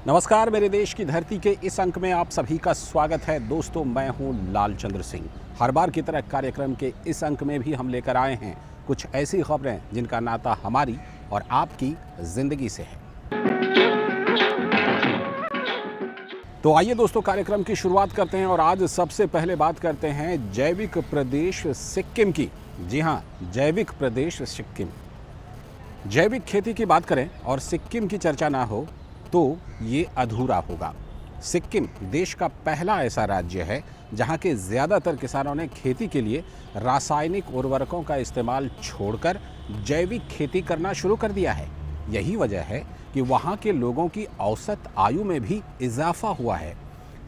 नमस्कार, मेरे देश की धरती के इस अंक में आप सभी का स्वागत है। दोस्तों, मैं हूं लालचंद्र सिंह। हर बार की तरह कार्यक्रम के इस अंक में भी हम लेकर आए हैं कुछ ऐसी खबरें जिनका नाता हमारी और आपकी जिंदगी से है। तो आइए दोस्तों, कार्यक्रम की शुरुआत करते हैं और आज सबसे पहले बात करते हैं जैविक प्रदेश सिक्किम की। जी हाँ, जैविक प्रदेश सिक्किम। जैविक खेती की बात करें और सिक्किम की चर्चा ना हो तो ये अधूरा होगा। सिक्किम देश का पहला ऐसा राज्य है जहां के ज़्यादातर किसानों ने खेती के लिए रासायनिक उर्वरकों का इस्तेमाल छोड़कर जैविक खेती करना शुरू कर दिया है। यही वजह है कि वहां के लोगों की औसत आयु में भी इजाफा हुआ है।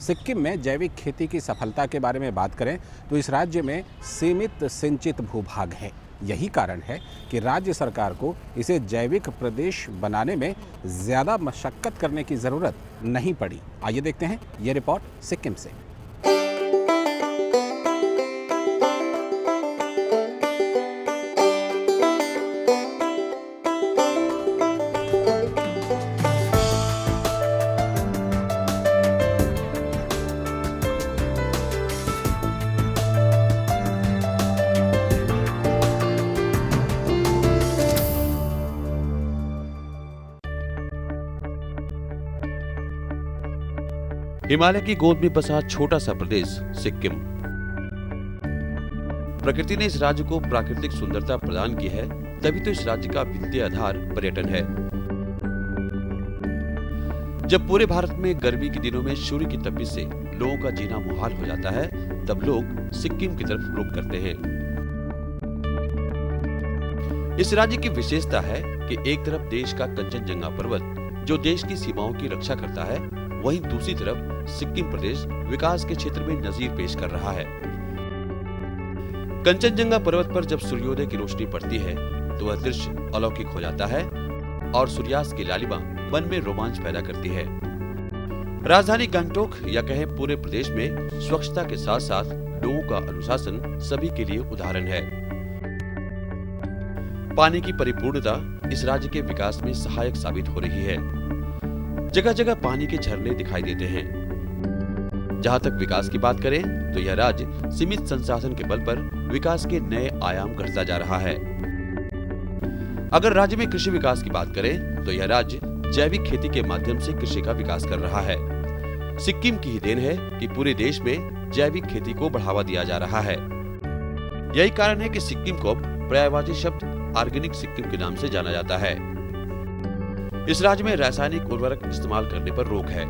सिक्किम में जैविक खेती की सफलता के बारे में बात करें तो इस राज्य में सीमित सिंचित भूभाग है। यही कारण है कि राज्य सरकार को इसे जैविक प्रदेश बनाने में ज़्यादा मशक्कत करने की ज़रूरत नहीं पड़ी। आइए देखते हैं ये रिपोर्ट सिक्किम से। हिमालय की गोद में बसा छोटा सा प्रदेश सिक्किम। प्रकृति ने इस राज्य को प्राकृतिक सुंदरता प्रदान की है, तभी तो इस राज्य का वित्तीय आधार पर्यटन है। जब पूरे भारत में गर्मी के दिनों में सूर्य की तपिश से लोगों का जीना मुहाल हो जाता है, तब लोग सिक्किम की तरफ रुख करते हैं। इस राज्य की विशेषता है कि एक तरफ देश का कंचनजंगा पर्वत जो देश की सीमाओं की रक्षा करता है, वहीं दूसरी तरफ सिक्किम प्रदेश विकास के क्षेत्र में नजीर पेश कर रहा है। कंचनजंगा पर्वत पर जब सूर्योदय की रोशनी पड़ती है तो वह दृश्य अलौकिक हो जाता है और सूर्यास्त की लालिमा मन में रोमांच पैदा करती है। राजधानी गंगटोक या कहें पूरे प्रदेश में स्वच्छता के साथ साथ लोगों का अनुशासन सभी के लिए उदाहरण है। पानी की परिपूर्णता इस राज्य के विकास में सहायक साबित हो रही है। जगह जगह पानी के झरने दिखाई देते हैं। जहां तक विकास की बात करें तो यह राज्य सीमित संसाधन के बल पर विकास के नए आयाम गढ़ता जा रहा है। अगर राज्य में कृषि विकास की बात करें तो यह राज्य जैविक खेती के माध्यम से कृषि का विकास कर रहा है। सिक्किम की ही देन है कि पूरे देश में जैविक खेती को बढ़ावा दिया जा रहा है। यही कारण है कि सिक्किम को अब पर्यायवाची शब्द ऑर्गेनिक सिक्किम के नाम से जाना जाता है। इस राज्य में रासायनिक उर्वरक इस्तेमाल करने पर रोक है।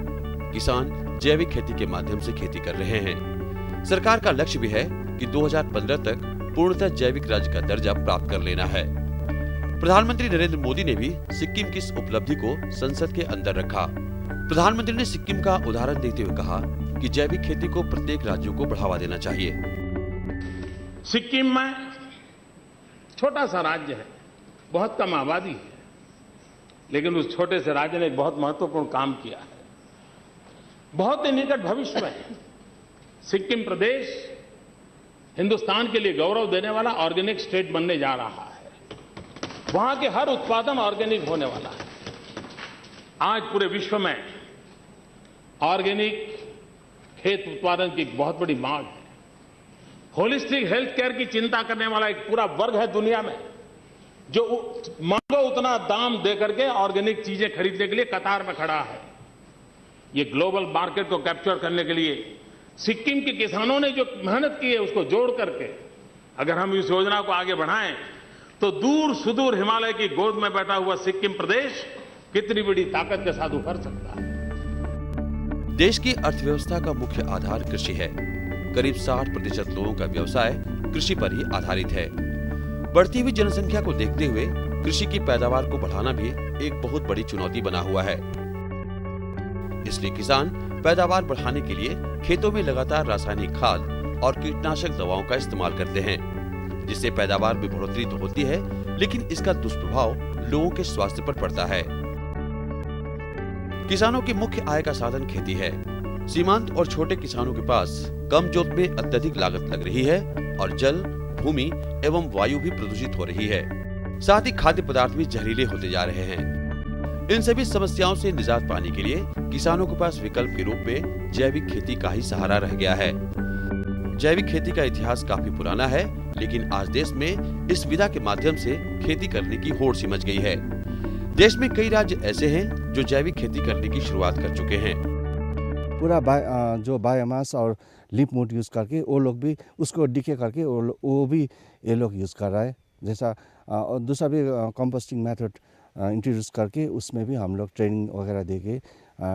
किसान जैविक खेती के माध्यम से खेती कर रहे हैं। सरकार का लक्ष्य भी है कि 2015 तक पूर्णतः जैविक राज्य का दर्जा प्राप्त कर लेना है। प्रधानमंत्री नरेंद्र मोदी ने भी सिक्किम की इस उपलब्धि को संसद के अंदर रखा। प्रधानमंत्री ने सिक्किम का उदाहरण देते हुए कहा कि जैविक खेती को प्रत्येक राज्यों को बढ़ावा देना चाहिए। सिक्किम में छोटा सा राज्य है, बहुत कम आबादी है, लेकिन उस छोटे से राज्य ने एक बहुत महत्वपूर्ण काम किया है। बहुत ही निकट भविष्य में सिक्किम प्रदेश हिंदुस्तान के लिए गौरव देने वाला ऑर्गेनिक स्टेट बनने जा रहा है। वहां के हर उत्पादन ऑर्गेनिक होने वाला है। आज पूरे विश्व में ऑर्गेनिक खेत उत्पादन की बहुत बड़ी मांग है। होलिस्टिक हेल्थ केयर की चिंता करने वाला एक पूरा वर्ग है दुनिया में जो मांगो उतना दाम देकर के ऑर्गेनिक चीजें खरीदने के लिए कतार में खड़ा है। ये ग्लोबल मार्केट को कैप्चर करने के लिए सिक्किम के किसानों ने जो मेहनत की है उसको जोड़ करके अगर हम इस योजना को आगे बढ़ाएं तो दूर सुदूर हिमालय की गोद में बैठा हुआ सिक्किम प्रदेश कितनी बड़ी ताकत के साथ उभर सकता है। देश की अर्थव्यवस्था का मुख्य आधार कृषि है। करीब 60% लोगों का व्यवसाय कृषि पर ही आधारित है। बढ़ती हुई जनसंख्या को देखते हुए कृषि की पैदावार को बढ़ाना भी एक बहुत बड़ी चुनौती बना हुआ है। इसलिए किसान पैदावार बढ़ाने के लिए खेतों में लगातार रासायनिक खाद और कीटनाशक दवाओं का इस्तेमाल करते हैं, जिससे पैदावार में बढ़ोतरी तो होती है, लेकिन इसका दुष्प्रभाव लोगों के स्वास्थ्य पर पड़ता है। किसानों की मुख्य आय का साधन खेती है। सीमांत और छोटे किसानों के पास कम जोत में अत्यधिक लागत लग रही है और जल, भूमि एवं वायु भी प्रदूषित हो रही है। साथ ही खाद्य पदार्थ भी जहरीले होते जा रहे हैं। इन सभी समस्याओं से निजात पाने के लिए किसानों के पास विकल्प के रूप में जैविक खेती का ही सहारा रह गया है। जैविक खेती का इतिहास काफी पुराना है, लेकिन आज देश में इस विधा के माध्यम से खेती करने की होड़ सी मच गई है। देश में कई राज्य ऐसे हैं जो जैविक खेती करने की शुरुआत कर चुके हैं। पूरा जो बायोमास और लीफ मूड यूज़ करके वो लोग भी उसको डिके करके वो भी ये लोग यूज़ कर रहा है। जैसा दूसरा भी कंपोस्टिंग मेथड इंट्रोड्यूस करके उसमें भी हम लोग ट्रेनिंग वगैरह दे के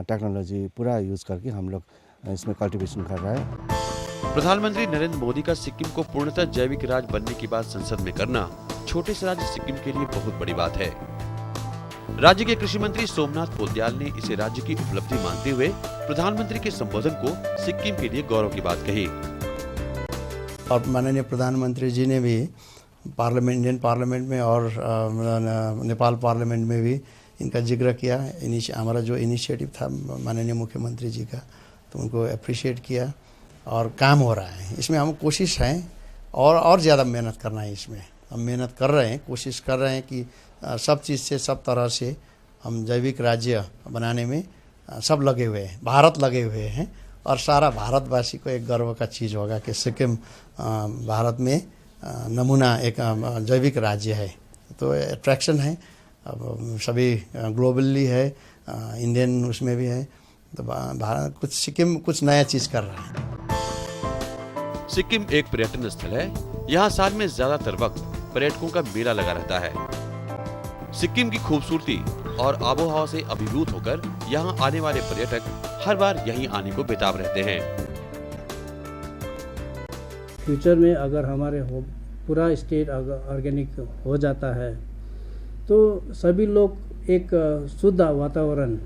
टेक्नोलॉजी पूरा यूज़ करके हम लोग इसमें कल्टीवेशन कर रहा है। प्रधानमंत्री नरेंद्र मोदी का सिक्किम को पूर्णतः जैविक राज्य बनने की बात संसद में करना छोटे से राज्य सिक्किम के लिए बहुत बड़ी बात है। राज्य के कृषि मंत्री सोमनाथ पोद्याल ने इसे राज्य की उपलब्धि मानते हुए प्रधानमंत्री के संबोधन को सिक्किम के लिए गौरव की बात कही। और माननीय प्रधानमंत्री जी ने भी इंडियन पार्लियामेंट में और नेपाल पार्लियामेंट में भी इनका जिक्र किया। हमारा जो इनिशिएटिव था माननीय मुख्यमंत्री जी का, तो उनको अप्रिशिएट किया और काम हो रहा है। इसमें हम कोशिश है और ज़्यादा मेहनत करना है। इसमें हम मेहनत कर रहे हैं, कोशिश कर रहे हैं कि सब चीज़ से सब तरह से हम जैविक राज्य बनाने में सब लगे हुए हैं, भारत लगे हुए हैं और सारा भारतवासी को एक गर्व का चीज़ होगा कि सिक्किम भारत में नमूना एक जैविक राज्य है। तो अट्रैक्शन है, अब सभी ग्लोबली है, इंडियन उसमें भी है। तो भारत सिक्किम कुछ नया चीज़ कर रहा है। सिक्किम एक पर्यटन स्थल है। यहाँ साल में ज्यादातर वक्त पर्यटकों का मेला लगा रहता है। सिक्किम की खूबसूरती और आबोहवा से अभिभूत होकर यहाँ आने वाले पर्यटक हर बार यहीं आने को बेताब रहते हैं। फ्यूचर में अगर हमारे पूरा स्टेट ऑर्गेनिक हो जाता है तो सभी लोग एक शुद्ध वातावरण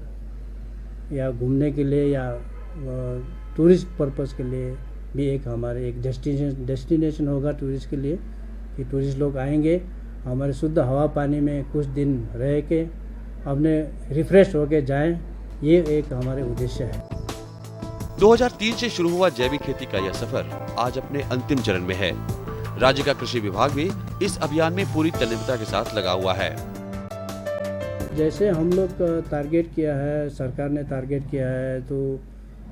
या घूमने के लिए या टूरिस्ट पर्पस के लिए भी एक हमारे एक डेस्टिनेशन होगा टूरिस्ट के लिए, कि टूरिस्ट लोग आएंगे हमारे शुद्ध हवा पानी में कुछ दिन रह के अपने रिफ्रेश होके जाएं। ये एक हमारे उद्देश्य है। 2003 से शुरू हुआ जैविक खेती का यह सफर आज अपने अंतिम चरण में है। राज्य का कृषि विभाग भी इस अभियान में पूरी तल्लीनता के साथ लगा हुआ है। जैसे हम लोग टारगेट किया है, सरकार ने टारगेट किया है, तो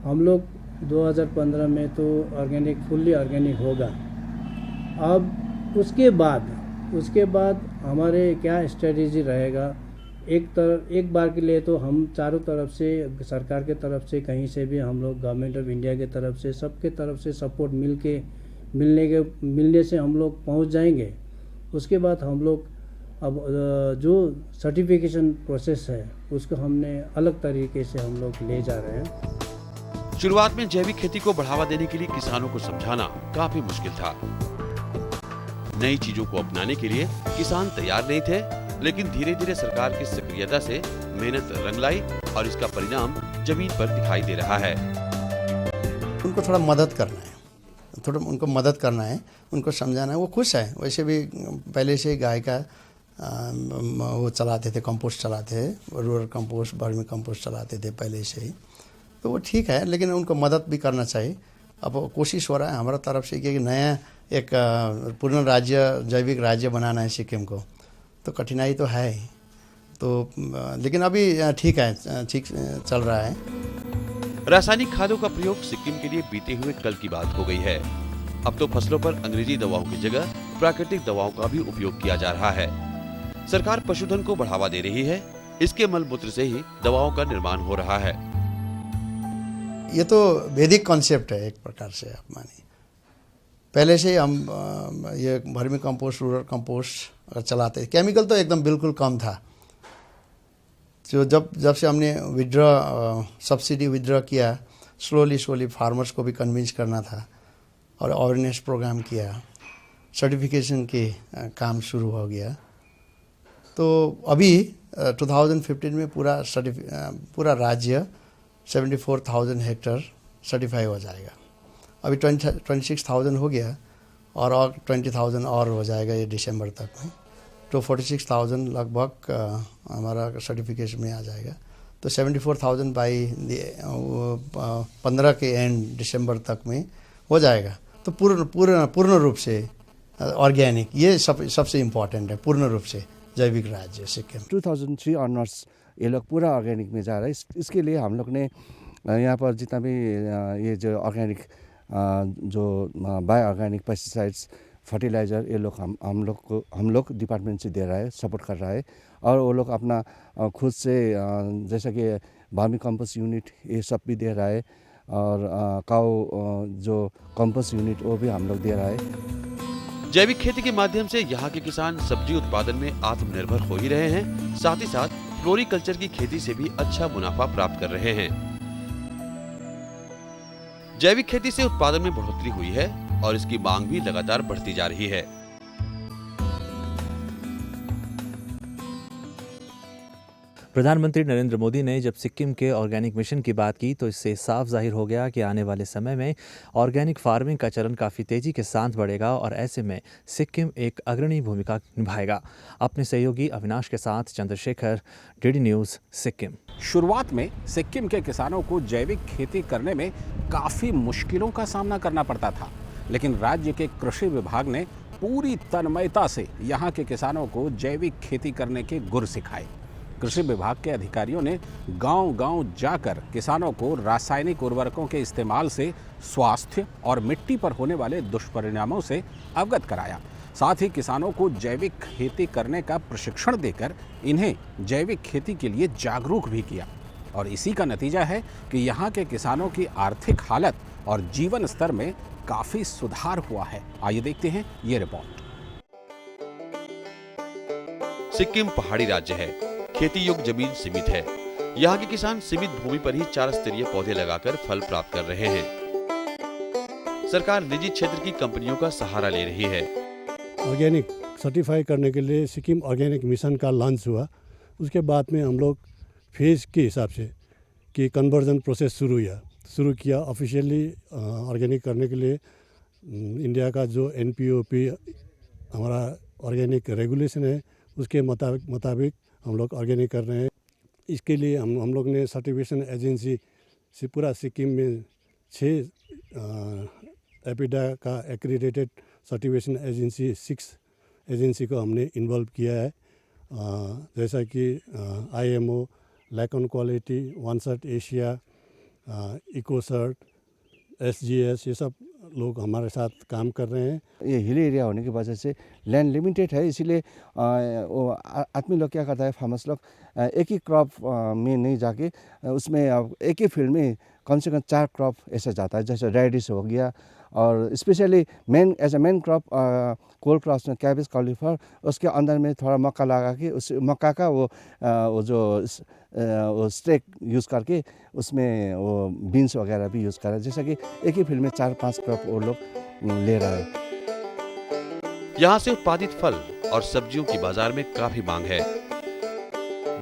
हम लोग 2015 में तो ऑर्गेनिक फुल्ली ऑर्गेनिक होगा। अब उसके बाद हमारे क्या स्ट्रेटेजी रहेगा। एक बार के लिए तो हम चारों तरफ से, सरकार के तरफ से, कहीं से भी हम लोग गवर्नमेंट ऑफ इंडिया के तरफ से, सबके तरफ से सपोर्ट मिलने से हम लोग पहुंच जाएंगे। उसके बाद हम लोग अब जो सर्टिफिकेशन प्रोसेस है उसको हमने अलग तरीके से हम लोग ले जा रहे हैं। शुरुआत में जैविक खेती को बढ़ावा देने के लिए किसानों को समझाना काफी मुश्किल था। नई चीजों को अपनाने के लिए किसान तैयार नहीं थे, लेकिन धीरे धीरे सरकार की सक्रियता से मेहनत रंग लाई और इसका परिणाम जमीन पर दिखाई दे रहा है। उनको थोड़ा मदद करना है, उनको समझाना है। वो खुश है। वैसे भी पहले से ही गाय का वो चलाते थे, कंपोस्ट चलाते थे, रूरल कंपोस्ट, वर्मी कंपोस्ट चलाते थे पहले से ही। तो वो ठीक है, लेकिन उनको मदद भी करना चाहिए। अब कोशिश हो रहा है हमारा तरफ से कि नया एक पूर्ण राज्य, जैविक राज्य बनाना है सिक्किम को। तो कठिनाई तो है, तो लेकिन अभी ठीक है, ठीक चल रहा है। रासायनिक खादों का प्रयोग सिक्किम के लिए बीते हुए कल की बात हो गई है। अब तो फसलों पर अंग्रेजी दवाओं की जगह प्राकृतिक दवाओं का भी उपयोग किया जा रहा है। सरकार पशुधन को बढ़ावा दे रही है। इसके मलमूत्र से ही दवाओं का निर्माण हो रहा है। ये तो वैदिक कॉन्सेप्ट है एक प्रकार से, आप मानिए। पहले से हम ये वर्मी कंपोस्ट, रूरल कंपोस्ट चलाते। केमिकल तो एकदम बिल्कुल कम था। जो जब से हमने सब्सिडी विड्रॉ किया, स्लोली फार्मर्स को भी कन्विंस करना था और अवेयरनेस प्रोग्राम किया, सर्टिफिकेशन के काम शुरू हो गया। तो अभी 2015 में पूरा राज्य 74,000 हेक्टर सर्टिफाई हो जाएगा। अभी 26,000 हो गया और 20,000 और हो जाएगा ये दिसंबर तक में। तो 46,000 लगभग हमारा सर्टिफिकेशन में आ जाएगा। तो 74,000 बाई 15 के एंड दिसंबर तक में हो जाएगा। तो पूर्ण रूप से ऑर्गेनिक, ये सबसे इम्पोर्टेंट है, पूर्ण रूप से जैविक राज्य सिक्किम। 2003 onwards ये लोग पूरा ऑर्गेनिक में जा रहा है। इसके लिए हम लोग ने यहाँ पर जितना भी ये जो ऑर्गेनिक जो बायो ऑर्गेनिक पेस्टिसाइड्स फर्टिलाइज़र ये लोग हम लोग डिपार्टमेंट से दे रहा है, सपोर्ट कर रहा है। और वो लोग अपना खुद से जैसा कि वर्मी कंपोस्ट यूनिट ये सब भी दे रहा है, और काऊ जो कंपोस्ट यूनिट वो भी हम लोग दे रहा है। जैविक खेती के माध्यम से यहाँ के किसान सब्जी उत्पादन में आत्मनिर्भर हो ही रहे हैं, साथ ही साथ फ्लोरीकल्चर की खेती से भी अच्छा मुनाफा प्राप्त कर रहे हैं। जैविक खेती से उत्पादन में बढ़ोतरी हुई है और इसकी मांग भी लगातार बढ़ती जा रही है। प्रधानमंत्री नरेंद्र मोदी ने जब सिक्किम के ऑर्गेनिक मिशन की बात की तो इससे साफ जाहिर हो गया कि आने वाले समय में ऑर्गेनिक फार्मिंग का चलन काफ़ी तेज़ी के साथ बढ़ेगा और ऐसे में सिक्किम एक अग्रणी भूमिका निभाएगा। अपने सहयोगी अविनाश के साथ चंद्रशेखर, डीडी न्यूज़, सिक्किम। शुरुआत में सिक्किम के किसानों को जैविक खेती करने में काफ़ी मुश्किलों का सामना करना पड़ता था, लेकिन राज्य के कृषि विभाग ने पूरी तन्मयता से यहाँ के किसानों को जैविक खेती करने के गुर सिखाए। कृषि विभाग के अधिकारियों ने गांव-गांव जाकर किसानों को रासायनिक उर्वरकों के इस्तेमाल से स्वास्थ्य और मिट्टी पर होने वाले दुष्परिणामों से अवगत कराया। साथ ही किसानों को जैविक खेती करने का प्रशिक्षण देकर इन्हें जैविक खेती के लिए जागरूक भी किया। और इसी का नतीजा है कि यहाँ के किसानों की आर्थिक हालत और जीवन स्तर में काफ़ी सुधार हुआ है। आइए देखते हैं ये रिपोर्ट। सिक्किम पहाड़ी राज्य है, खेती योग्य जमीन सीमित है। यहाँ के किसान सीमित भूमि पर ही 4 स्तरीय पौधे लगाकर फल प्राप्त कर रहे हैं। सरकार निजी क्षेत्र की कंपनियों का सहारा ले रही है। ऑर्गेनिक सर्टिफाई करने के लिए सिक्किम ऑर्गेनिक मिशन का लॉन्च हुआ। उसके बाद में हम लोग फेज के हिसाब से कि कन्वर्जन प्रोसेस शुरू किया ऑफिशियली ऑर्गेनिक करने के लिए। इंडिया का जो NPOP हमारा ऑर्गेनिक रेगुलेशन है उसके मुताबिक हम लोग ऑर्गेनिक कर रहे हैं। इसके लिए हम लोग ने सर्टिफिकेशन एजेंसी से पूरा सिक्किम में 6 एपिडा का एक्रीडेटेड सर्टिफिकेशन एजेंसी 6 एजेंसी को हमने इन्वॉल्व किया है, जैसा कि IMO, लैकन क्वालिटी, OneCert एशिया, इकोसर्ट, SGS, ये सब लोग हमारे साथ काम कर रहे हैं। ये हिल एरिया होने की वजह से लैंड लिमिटेड है, इसीलिए वो आदमी लोग क्या करता है, फार्मर्स लोग एक ही क्रॉप में नहीं जाके उसमें एक ही फील्ड में कम से कम 4 क्रॉप ऐसा जाता है। जैसे रेडिश हो गया, और specially main crop cold crops में कैबेज, कॉलीफ्लावर, उसके अंदर में थोड़ा मक्का लगा के उस मक्का का वो जो स्टेक यूज़ करके उसमें वो बीन्स वगैरह भी यूज़ कर रहा है। जैसा कि एक ही फील्ड में 4-5 क्रॉप वो लोग ले रहा है। यहाँ से उत्पादित फल और सब्जियों की बाजार में काफी मांग है।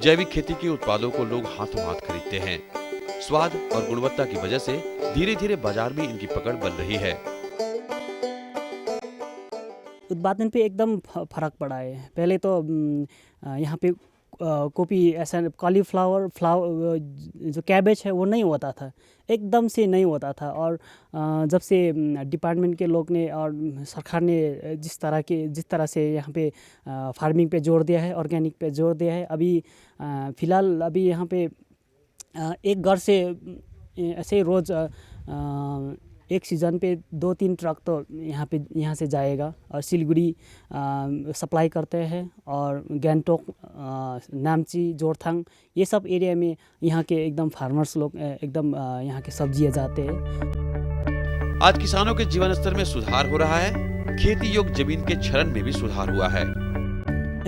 जैविक खेती के उत्पादों को लोग हाथों हाथ खरीदते हैं। स्वाद और गुणवत्ता की वजह से धीरे धीरे बाजार में इनकी पकड़ बन रही है। उत्पादन पे एकदम फर्क पड़ा है। पहले तो यहाँ पे कॉपी ऐसा कॉलीफ्लावर जो कैबेज है वो नहीं होता था, एकदम से नहीं होता था। और जब से डिपार्टमेंट के लोग ने और सरकार ने जिस तरह से यहाँ पे फार्मिंग पे जोर दिया है, ऑर्गेनिक पे जोर दिया है, अभी फ़िलहाल अभी यहाँ पे एक घर से ऐसे ही रोज़ एक सीज़न पे 2-3 ट्रक तो यहाँ से जाएगा। और सिलीगुड़ी सप्लाई करते हैं, और गैंगटोक, नामची, जोरथांग, ये सब एरिया में यहाँ के एकदम फार्मर्स लोग एकदम यहाँ के सब्जियाँ जाते हैं। आज किसानों के जीवन स्तर में सुधार हो रहा है। खेती योग्य जमीन के क्षरण में भी सुधार हुआ है।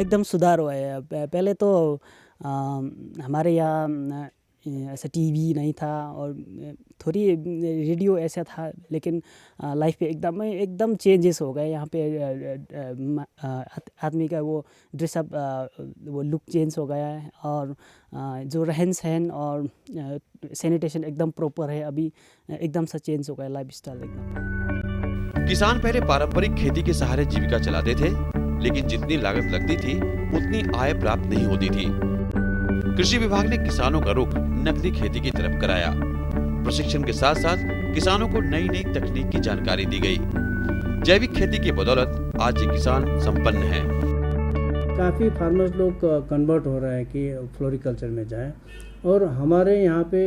एकदम सुधार हुआ है। पहले तो हमारे यहाँ ऐसा टीवी नहीं था और थोड़ी रेडियो ऐसा था, लेकिन लाइफ पे एकदम चेंजेस हो गए। यहाँ पे आदमी का वो ड्रेसअप, वो लुक चेंज हो गया है, और जो रहन सहन और सैनिटेशन एकदम प्रॉपर है। अभी एकदम सा चेंज हो गया लाइफ स्टाइल एकदम। किसान पहले पारंपरिक खेती के सहारे जीविका चलाते थे, लेकिन जितनी लागत लगती थी उतनी आय प्राप्त नहीं होती थी। कृषि विभाग ने किसानों का रुख नकदी खेती की तरफ कराया। प्रशिक्षण के साथ साथ किसानों को नई नई तकनीक की जानकारी दी गई। जैविक खेती की बदौलत आज ये किसान संपन्न हैं। काफ़ी फार्मर्स लोग कन्वर्ट हो रहे हैं कि फ्लोरिकल्चर में जाएं, और हमारे यहाँ पे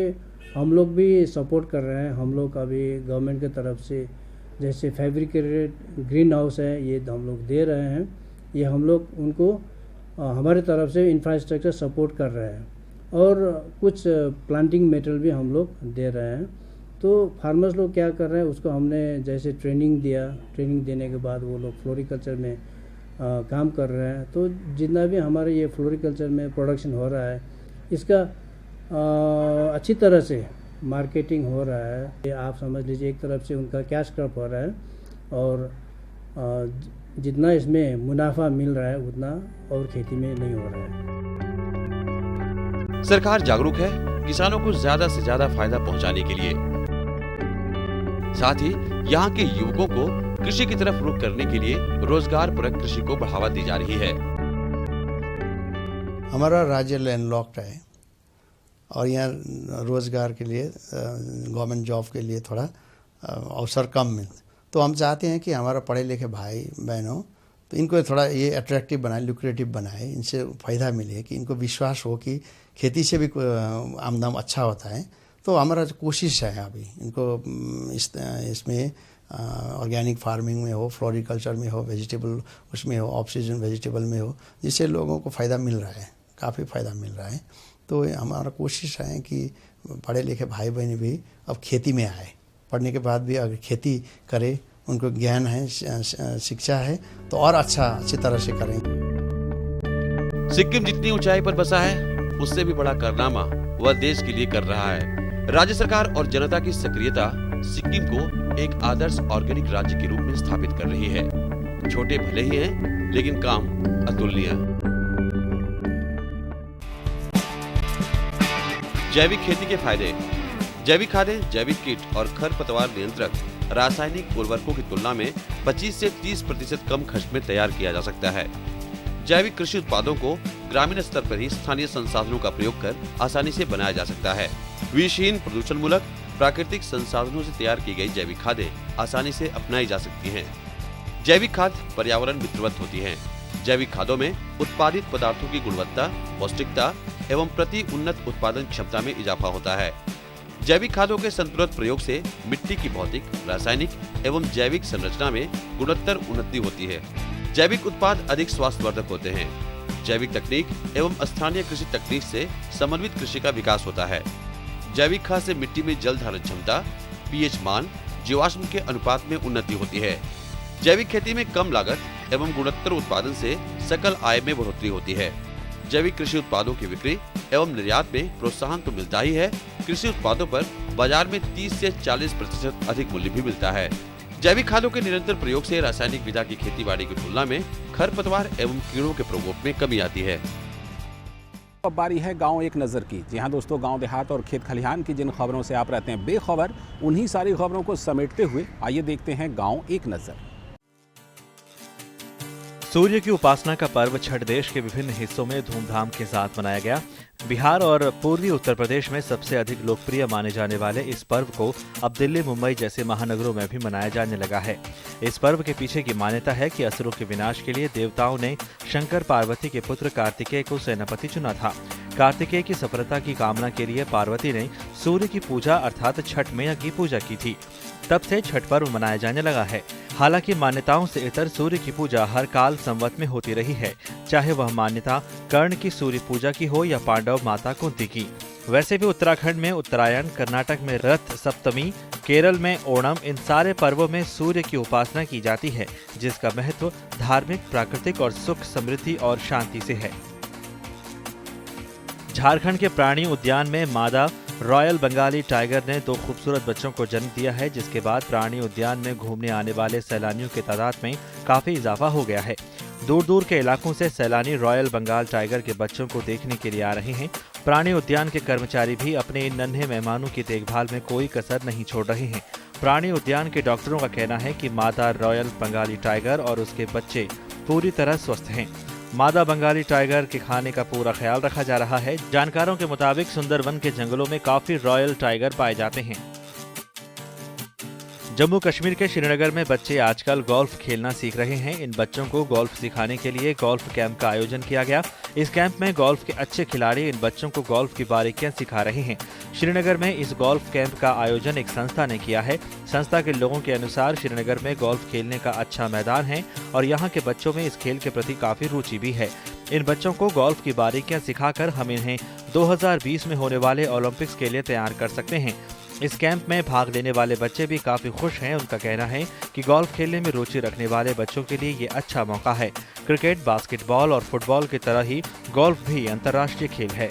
हम लोग भी सपोर्ट कर रहे हैं। हम लोग अभी गवर्नमेंट की तरफ से जैसे फैब्रिकेटेड ग्रीन हाउस है, ये हम लोग दे रहे हैं। ये हम लोग उनको हमारे तरफ से इंफ्रास्ट्रक्चर सपोर्ट कर रहे हैं, और कुछ प्लांटिंग मटेरियल भी हम लोग दे रहे हैं। तो फार्मर्स लोग क्या कर रहे हैं, उसको हमने जैसे ट्रेनिंग दिया, ट्रेनिंग देने के बाद वो लोग फ्लोरिकल्चर में काम कर रहे हैं। तो जितना भी हमारे ये फ्लोरिकल्चर में प्रोडक्शन हो रहा है, इसका अच्छी तरह से मार्केटिंग हो रहा है। ये आप समझ लीजिए एक तरफ से उनका कैश क्रॉप हो रहा है, और जितना इसमें मुनाफा मिल रहा है उतना और खेती में नहीं हो रहा है। सरकार जागरूक है किसानों को ज्यादा से ज्यादा फायदा पहुंचाने के लिए। साथ ही यहाँ के युवकों को कृषि की तरफ रुख करने के लिए रोजगार परक कृषि को बढ़ावा दी जा रही है। हमारा राज्य लैंडलॉक्ड है और यहाँ रोजगार के लिए गवर्नमेंट जॉब के लिए थोड़ा अवसर कम मिलता। तो हम चाहते हैं कि हमारा पढ़े लिखे भाई बहनों तो इनको थोड़ा ये अट्रैक्टिव बनाए, लुक्रेटिव बनाए, इनसे फ़ायदा मिले, कि इनको विश्वास हो कि खेती से भी आमदन अच्छा होता है। तो हमारा कोशिश है अभी इनको इसमें ऑर्गेनिक फार्मिंग में हो, फ्लोरिकल्चर में हो, वेजिटेबल उसमें हो, ऑफ सीजन वेजिटेबल में हो, जिससे लोगों को फ़ायदा मिल रहा है, काफ़ी फ़ायदा मिल रहा है। तो हमारा कोशिश है कि पढ़े लिखे भाई बहन भी अब खेती में आए, पढ़ने के बाद भी अगर खेती करे, उनको ज्ञान है, शिक्षा है, तो और अच्छी तरह से करेंगे। सिक्किम जितनी ऊंचाई पर बसा है उससे भी बड़ा कारनामा वह देश के लिए कर रहा है। राज्य सरकार और जनता की सक्रियता सिक्किम को एक आदर्श ऑर्गेनिक राज्य के रूप में स्थापित कर रही है। छोटे भले ही हैं, लेकिन काम अतुलनीय। जैविक खेती के फायदे। जैविक खादें, जैविक कीट और खरपतवार नियंत्रक रासायनिक उर्वरकों की तुलना में 25 से 30% कम खर्च में तैयार किया जा सकता है। जैविक कृषि उत्पादों को ग्रामीण स्तर पर ही स्थानीय संसाधनों का प्रयोग कर आसानी से बनाया जा सकता है। विषहीन, प्रदूषण मूलक, प्राकृतिक संसाधनों से तैयार की गई जैविक खादें आसानी से अपनाई जा सकती हैं। जैविक खाद पर्यावरण मित्रवत होती हैं। जैविक खादों में उत्पादित पदार्थों की गुणवत्ता, पौष्टिकता एवं प्रति उन्नत उत्पादन क्षमता में इजाफा होता है। जैविक खादों के संतुलित प्रयोग से मिट्टी की भौतिक, रासायनिक एवं जैविक संरचना में गुणोत्तर उन्नति होती है। जैविक उत्पाद अधिक स्वास्थ्यवर्धक होते हैं। जैविक तकनीक एवं स्थानीय कृषि तकनीक से समन्वित कृषि का विकास होता है। जैविक खाद से मिट्टी में जल धारण क्षमता, पीएच मान, जीवाश्म के अनुपात में उन्नति होती है। जैविक खेती में कम लागत एवं गुणोत्तर उत्पादन से सकल आय में बढ़ोतरी होती है। जैविक कृषि उत्पादों की बिक्री एवं निर्यात में प्रोत्साहन तो मिलता ही है, कृषि उत्पादों पर बाजार में 30 से 40% अधिक मूल्य भी मिलता है। जैविक खादों के निरंतर प्रयोग से रासायनिक विधा की खेतीबाड़ी की तुलना में खरपतवार एवं कीड़ों के प्रकोप में कमी आती है। अब बारी है गांव एक नज़र की। जी हाँ दोस्तों, गांव देहात और खेत खलिहान की जिन खबरों से आप रहते हैं बेखबर, उन्हीं सारी खबरों को समेटते हुए आइए देखते हैं गांव एक नज़र। सूर्य की उपासना का पर्व छठ देश के विभिन्न हिस्सों में धूमधाम के साथ मनाया गया। बिहार और पूर्वी उत्तर प्रदेश में सबसे अधिक लोकप्रिय माने जाने वाले इस पर्व को अब दिल्ली, मुंबई जैसे महानगरों में भी मनाया जाने लगा है। इस पर्व के पीछे की मान्यता है कि असुरों के विनाश के लिए देवताओं ने शंकर पार्वती के पुत्र कार्तिकेय को सेनापति चुना था। कार्तिकेय की सफलता की कामना के लिए पार्वती ने सूर्य की पूजा अर्थात छठ मैया की पूजा की थी। तब से छठ पर्व मनाया जाने लगा है। हालांकि मान्यताओं से इतर सूर्य की पूजा हर काल संवत में होती रही है, चाहे वह मान्यता कर्ण की सूर्य पूजा की हो या पांडव माता कुंती की। वैसे भी उत्तराखंड में उत्तरायण, कर्नाटक में रथ सप्तमी, केरल में ओणम, इन सारे पर्वों में सूर्य की उपासना की जाती है, जिसका महत्व धार्मिक, प्राकृतिक और सुख, समृद्धि और शांति से है। झारखंड के प्राणी उद्यान में मादा रॉयल बंगाली टाइगर ने 2 खूबसूरत बच्चों को जन्म दिया है, जिसके बाद प्राणी उद्यान में घूमने आने वाले सैलानियों की तादाद में काफी इजाफा हो गया है। दूर दूर के इलाकों से सैलानी रॉयल बंगाल टाइगर के बच्चों को देखने के लिए आ रहे हैं। प्राणी उद्यान के कर्मचारी भी अपने इन नन्हे मेहमानों की देखभाल में कोई कसर नहीं छोड़ रहे हैं। प्राणी उद्यान के डॉक्टरों का कहना है कि मादा रॉयल बंगाली टाइगर और उसके बच्चे पूरी तरह स्वस्थ हैं। मादा बंगाली टाइगर के खाने का पूरा ख्याल रखा जा रहा है। जानकारों के मुताबिक सुंदरवन के जंगलों में काफी रॉयल टाइगर पाए जाते हैं। जम्मू कश्मीर के श्रीनगर में बच्चे आजकल गोल्फ खेलना सीख रहे हैं। इन बच्चों को गोल्फ सिखाने के लिए गोल्फ कैंप का आयोजन किया गया। इस कैंप में गोल्फ के अच्छे खिलाड़ी इन बच्चों को गोल्फ की बारीकियां सिखा रहे हैं। श्रीनगर में इस गोल्फ कैंप का आयोजन एक संस्था ने किया है। संस्था के लोगों के अनुसार श्रीनगर में गोल्फ खेलने का अच्छा मैदान है और यहाँ के बच्चों में इस खेल के प्रति काफी रुचि भी है। इन बच्चों को गोल्फ की बारीकियां सिखाकर हम इन्हें 2020 में होने वाले ओलंपिक्स के लिए तैयार कर सकते हैं। इस कैंप में भाग लेने वाले बच्चे भी काफी खुश हैं। उनका कहना है कि गोल्फ खेलने में रुचि रखने वाले बच्चों के लिए ये अच्छा मौका है। क्रिकेट, बास्केटबॉल और फुटबॉल की तरह ही गोल्फ भी अंतर्राष्ट्रीय खेल है।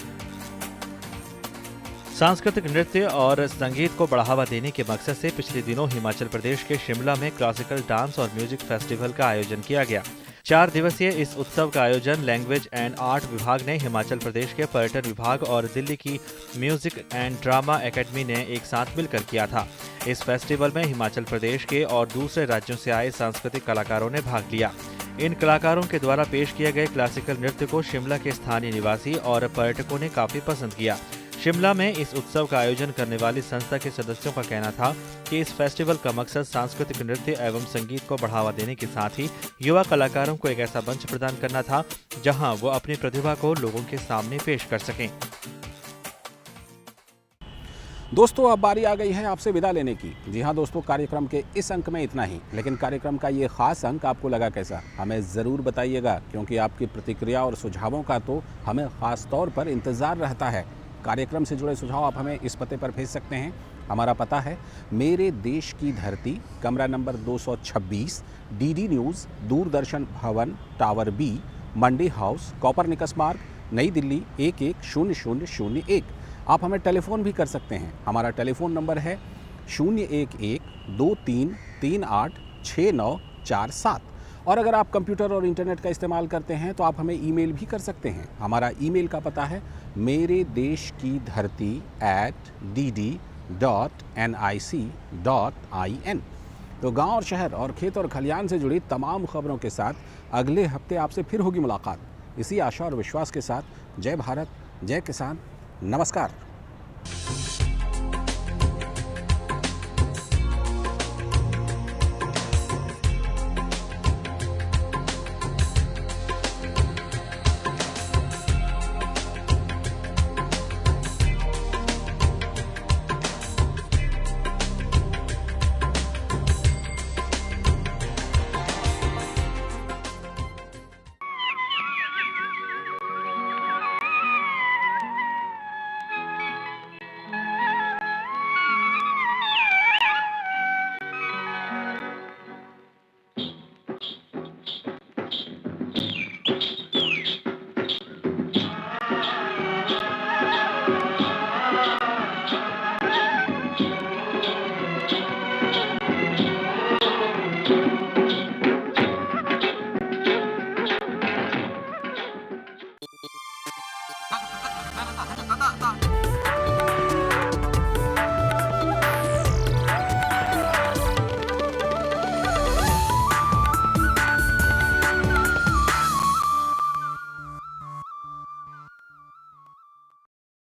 सांस्कृतिक नृत्य और संगीत को बढ़ावा देने के मकसद से पिछले दिनों हिमाचल प्रदेश के शिमला में क्लासिकल डांस और म्यूजिक फेस्टिवल का आयोजन किया गया। 4 दिवसीय इस उत्सव का आयोजन लैंग्वेज एंड आर्ट विभाग ने हिमाचल प्रदेश के पर्यटन विभाग और दिल्ली की म्यूजिक एंड ड्रामा एकेडमी ने एक साथ मिलकर किया था। इस फेस्टिवल में हिमाचल प्रदेश के और दूसरे राज्यों से आए सांस्कृतिक कलाकारों ने भाग लिया। इन कलाकारों के द्वारा पेश किए गए क्लासिकल नृत्य को शिमला के स्थानीय निवासी और पर्यटकों ने काफी पसंद किया। शिमला में इस उत्सव का आयोजन करने वाली संस्था के सदस्यों का कहना था कि इस फेस्टिवल का मकसद सांस्कृतिक नृत्य एवं संगीत को बढ़ावा देने के साथ ही युवा कलाकारों को एक ऐसा मंच प्रदान करना था जहां वो अपनी प्रतिभा को लोगों के सामने पेश कर सकें। दोस्तों, अब बारी आ गई है आपसे विदा लेने की। जी हाँ दोस्तों, कार्यक्रम के इस अंक में इतना ही। लेकिन कार्यक्रम का ये खास अंक आपको लगा कैसा, हमें ज़रूर बताइएगा, क्योंकि आपकी प्रतिक्रिया और सुझावों का तो हमें ख़ास तौर पर इंतज़ार रहता है। कार्यक्रम से जुड़े सुझाव आप हमें इस पते पर भेज सकते हैं। हमारा पता है मेरे देश की धरती, कमरा नंबर 226, डीडी न्यूज़, दूरदर्शन भवन, टावर बी, मंडी हाउस, कोपरनिकस मार्ग, नई दिल्ली 110001। आप हमें टेलीफोन भी कर सकते हैं। हमारा टेलीफोन नंबर है 011-2338-6947। और अगर आप कंप्यूटर और इंटरनेट का इस्तेमाल करते हैं तो आप हमें ईमेल भी कर सकते हैं। हमारा ईमेल का पता है मेरे देश की धरती @dd.nic.in। तो गांव और शहर और खेत और खलियान से जुड़ी तमाम खबरों के साथ अगले हफ्ते आपसे फिर होगी मुलाकात। इसी आशा और विश्वास के साथ जय भारत, जय किसान, नमस्कार।